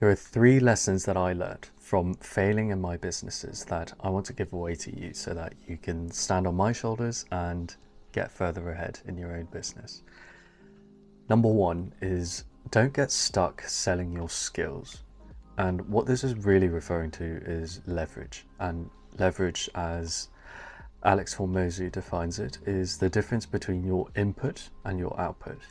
There are three lessons that I learned from failing in my businesses that I want to give away to you so that you can stand on my shoulders and get further ahead in your own business. Number one is don't get stuck selling your skills. And what this is really referring to is leverage. And leverage, as Alex Hormozi defines it, is the difference between your input and your output.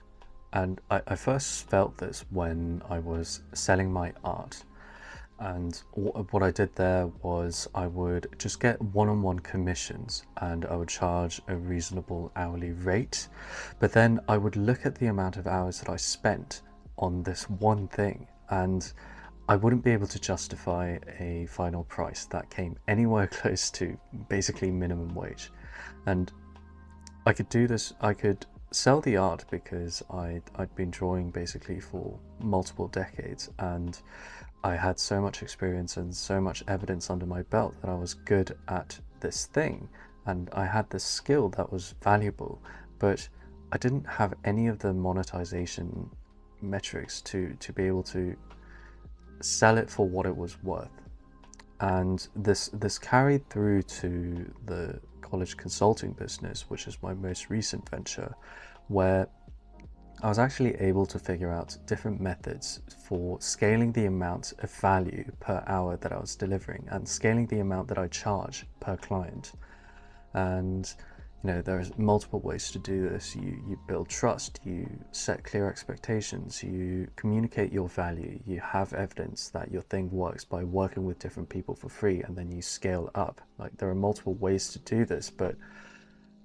And I first felt this when I was selling my art. And what I did there was I would just get one-on-one commissions and I would charge a reasonable hourly rate. But then I would look at the amount of hours that I spent on this one thing, and I wouldn't be able to justify a final price that came anywhere close to basically minimum wage. And I could do this, I could sell the art because I'd been drawing basically for multiple decades, and I had so much experience and so much evidence under my belt that I was good at this thing, and I had this skill that was valuable, but I didn't have any of the monetization metrics to be able to sell it for what it was worth. And this carried through to the college consulting business, which is my most recent venture, where I was actually able to figure out different methods for scaling the amount of value per hour that I was delivering and scaling the amount that I charge per client. And there's multiple ways to do this. You build trust, you set clear expectations, you communicate your value, you have evidence that your thing works by working with different people for free, and then you scale up. Like, there are multiple ways to do this, but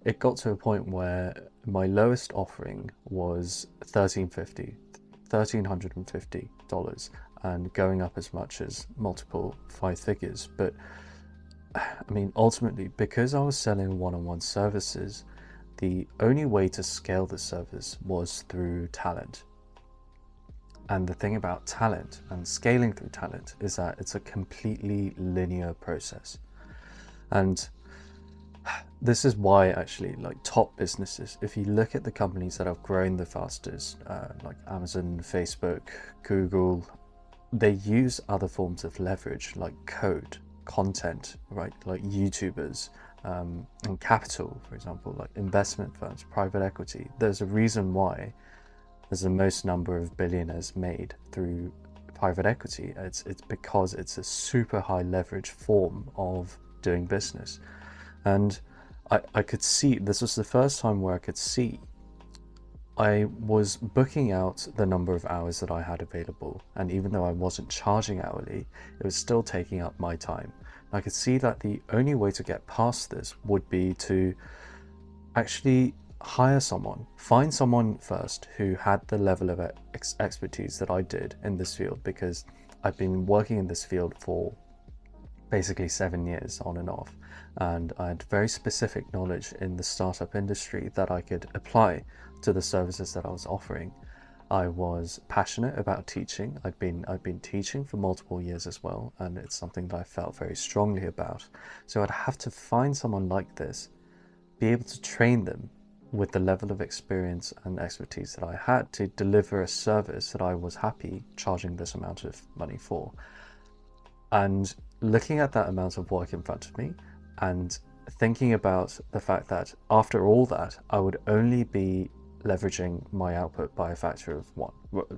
it got to a point where my lowest offering was $1,350 and going up as much as multiple five figures. But I mean, ultimately, because I was selling one-on-one services, the only way to scale the service was through talent. And the thing about talent and scaling through talent is that it's a completely linear process. And this is why actually, like, top businesses, if you look at the companies that have grown the fastest, like Amazon, Facebook, Google, they use other forms of leverage like code, content, right? Like YouTubers, and capital, for example, like investment firms, private equity. There's a reason why there's the most number of billionaires made through private equity. It's because it's a super high leverage form of doing business. And I could see, this was the first time where I could see I was booking out the number of hours that I had available, and even though I wasn't charging hourly, it was still taking up my time. I could see that the only way to get past this would be to actually hire someone, find someone first who had the level of expertise that I did in this field, because I've been working in this field for basically 7 years on and off, and I had very specific knowledge in the startup industry that I could apply to the services that I was offering. I was passionate about teaching. I'd been teaching for multiple years as well, and it's something that I felt very strongly about. So I'd have to find someone like this, be able to train them with the level of experience and expertise that I had to deliver a service that I was happy charging this amount of money for. And looking at that amount of work in front of me and thinking about the fact that after all that, I would only be leveraging my output by a factor of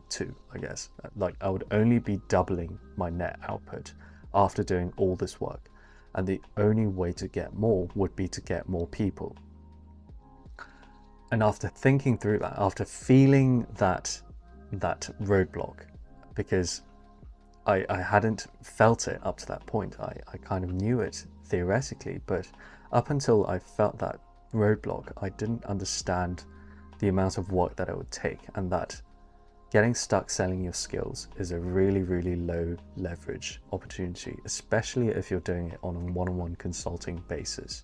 2, I guess. Like, I would only be doubling my net output after doing all this work. And the only way to get more would be to get more people. And after thinking through that, after feeling that roadblock, because I hadn't felt it up to that point. I kind of knew it theoretically, but up until I felt that roadblock, I didn't understand the amount of work that it would take, and that getting stuck selling your skills is a really, really low leverage opportunity, especially if you're doing it on a one-on-one consulting basis.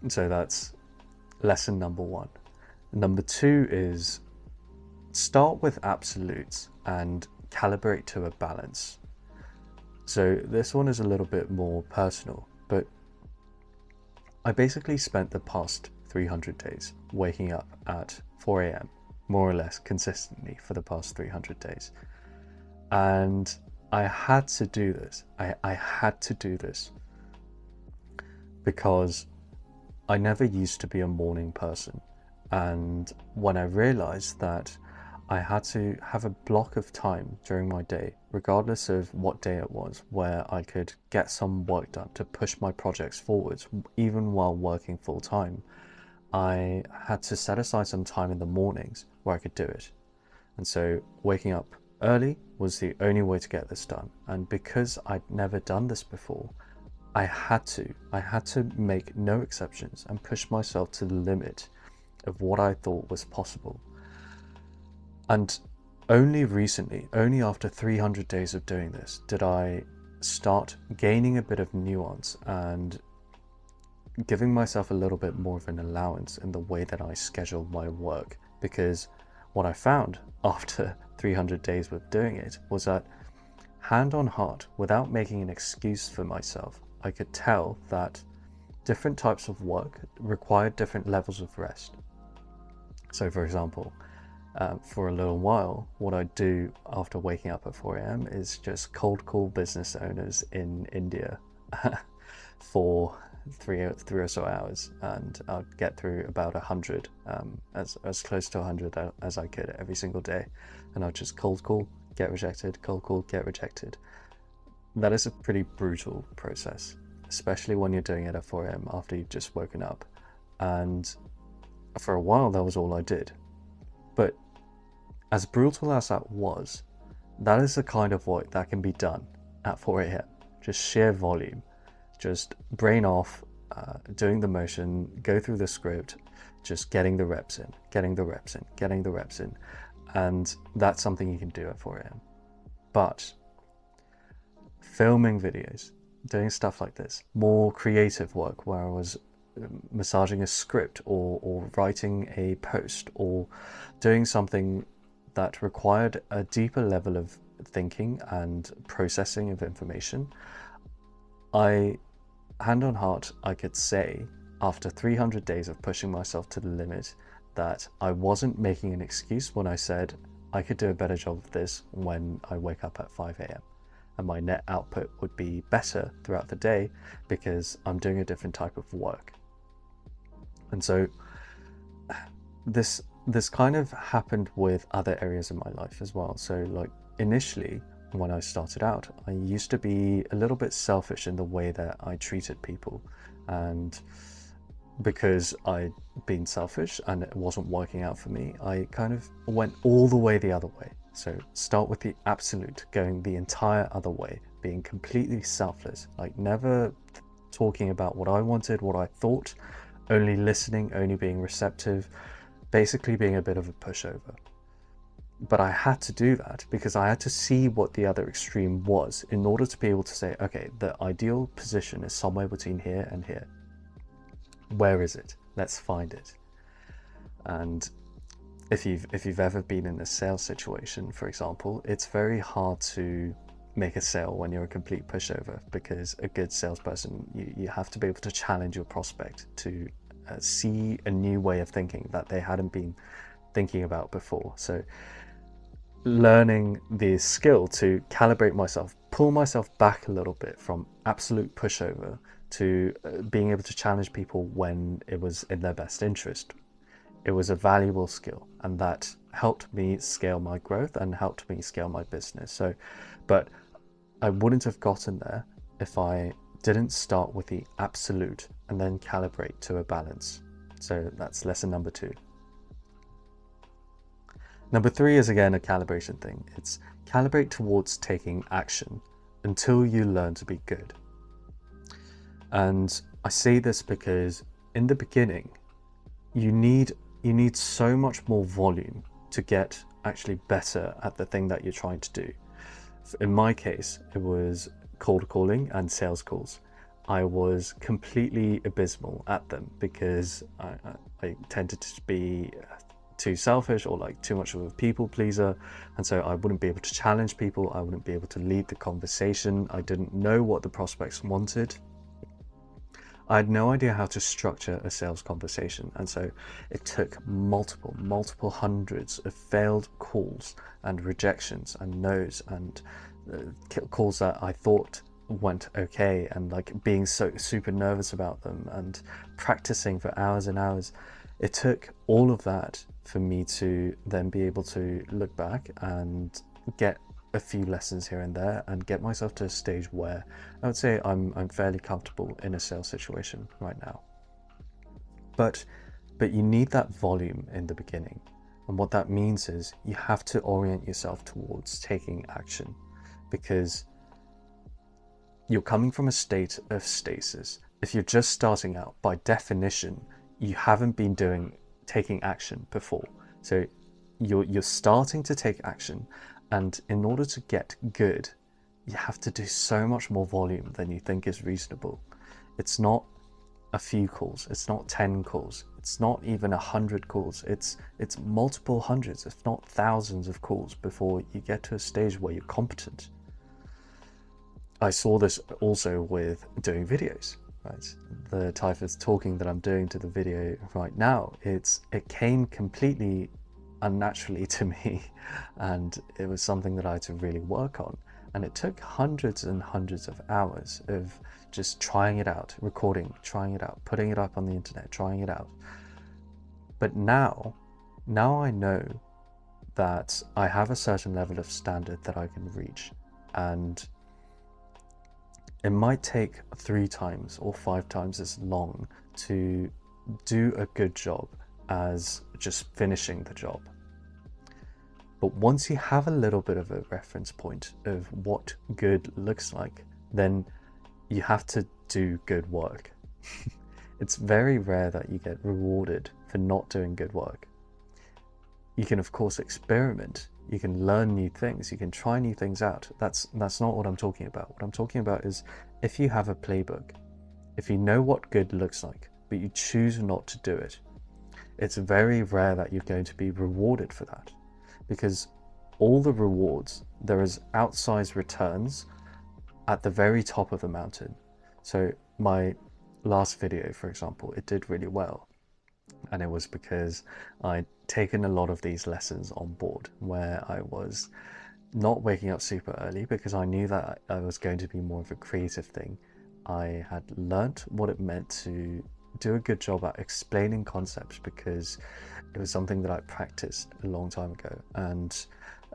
So that's lesson number one. Number two is start with absolutes and calibrate to a balance. So this one is a little bit more personal, but I basically spent the past 300 days waking up at 4 a.m. more or less consistently for the past 300 days. And I had to do this. I had to do this because I never used to be a morning person. And when I realized that I had to have a block of time during my day, regardless of what day it was, where I could get some work done to push my projects forwards, even while working full time, I had to set aside some time in the mornings where I could do it. And so waking up early was the only way to get this done. And because I'd never done this before, I had to make no exceptions and push myself to the limit of what I thought was possible. And only recently, only after 300 days of doing this, did I start gaining a bit of nuance and giving myself a little bit more of an allowance in the way that I schedule my work. Because what I found after 300 days with doing it was that, hand on heart, without making an excuse for myself, I could tell that different types of work required different levels of rest. So for example, for a little while, what I do after waking up at 4 a.m. is just cold call business owners in India for three or so hours, and I'd get through about 100, as close to 100 as I could every single day, and I'd just cold call, get rejected, cold call, get rejected. That is a pretty brutal process, especially when you're doing it at 4 a.m. after you've just woken up. And for a while, that was all I did. But as brutal as that was, that is the kind of work that can be done at 4 a.m. Just sheer volume, just brain off, doing the motion, go through the script, just getting the reps in, getting the reps in, getting the reps in. And that's something you can do at 4 a.m. But filming videos, doing stuff like this, more creative work where I was massaging a script or writing a post or doing something that required a deeper level of thinking and processing of information, hand on heart, I could say after 300 days of pushing myself to the limit that I wasn't making an excuse when I said I could do a better job of this when I wake up at 5 a.m. and my net output would be better throughout the day because I'm doing a different type of work. And so this kind of happened with other areas of my life as well. So like initially when I started out, I used to be a little bit selfish in the way that I treated people, and because I'd been selfish and it wasn't working out for me, I kind of went all the way the other way. So start with the absolute, going the entire other way, being completely selfless, like never talking about what I wanted, what I thought, only listening, only being receptive, basically being a bit of a pushover. But I had to do that because I had to see what the other extreme was in order to be able to say, okay, the ideal position is somewhere between here and here. Where is it? Let's find it. And if you've ever been in a sales situation, for example, it's very hard to make a sale when you're a complete pushover, because a good salesperson, you have to be able to challenge your prospect to see a new way of thinking that they hadn't been thinking about before. So learning the skill to calibrate myself, pull myself back a little bit from absolute pushover to being able to challenge people when it was in their best interest. It was a valuable skill, and that helped me scale my growth and helped me scale my business. So, but I wouldn't have gotten there if I didn't start with the absolute and then calibrate to a balance. So that's lesson number 2. Number 3 is again a calibration thing. It's calibrate towards taking action until you learn to be good. And I say this because in the beginning, you need so much more volume to get actually better at the thing that you're trying to do. In my case, it was cold calling and sales calls. I was completely abysmal at them because I tended to be too selfish or like too much of a people pleaser, and so I wouldn't be able to challenge people. I wouldn't be able to lead the conversation. I didn't know what the prospects wanted. I had no idea how to structure a sales conversation, and so it took multiple hundreds of failed calls and rejections and no's and calls that I thought went okay, and like being so super nervous about them and practicing for hours and hours. It took all of that for me to then be able to look back and get a few lessons here and there and get myself to a stage where I would say I'm fairly comfortable in a sales situation right now. But you need that volume in the beginning, and what that means is you have to orient yourself towards taking action, because you're coming from a state of stasis. If you're just starting out, by definition, you haven't been taking action before. So you're starting to take action, and in order to get good, you have to do so much more volume than you think is reasonable. It's not a few calls, it's not 10 calls, it's not even 100 calls, it's multiple hundreds, if not thousands of calls before you get to a stage where you're competent. I saw this also with doing videos, right? The type of talking that I'm doing to the video right now, it came completely unnaturally to me, and it was something that I had to really work on, and it took hundreds and hundreds of hours of just trying it out, recording, trying it out, putting it up on the internet, trying it out. But now I know that I have a certain level of standard that I can reach, and it might take 3 times or 5 times as long to do a good job as just finishing the job. But once you have a little bit of a reference point of what good looks like, then you have to do good work. It's very rare that you get rewarded for not doing good work. You can of course experiment, you can learn new things, you can try new things out. That's not what I'm talking about. What I'm talking about is, if you have a playbook, if you know what good looks like, but you choose not to do it, it's very rare that you're going to be rewarded for that. Because all the rewards, there is outsized returns at the very top of the mountain. So my last video, for example, it did really well. And it was because I'd taken a lot of these lessons on board, where I was not waking up super early because I knew that I was going to be more of a creative thing. I had learnt what it meant to do a good job at explaining concepts, because it was something that I practiced a long time ago, and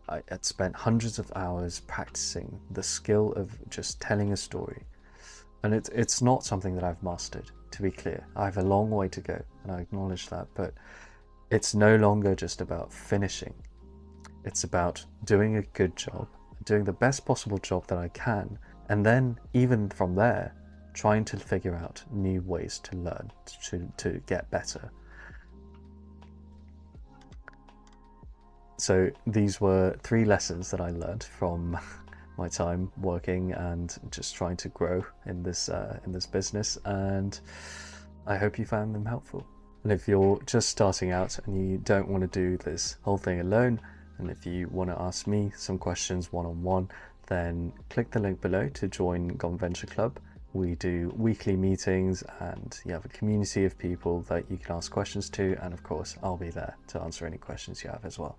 I had spent hundreds of hours practicing the skill of just telling a story. And it's not something that I've mastered, to be clear. I have a long way to go, and I acknowledge that, but it's no longer just about finishing. It's about doing a good job, doing the best possible job that I can, and then even from there, trying to figure out new ways to learn, to get better. So these were 3 lessons that I learned from my time working and just trying to grow in this business, and I hope you found them helpful. And if you're just starting out and you don't want to do this whole thing alone, and if you want to ask me some questions one-on-one, then click the link below to join Gone Venture Club. We do weekly meetings, and you have a community of people that you can ask questions to, and of course I'll be there to answer any questions you have as well.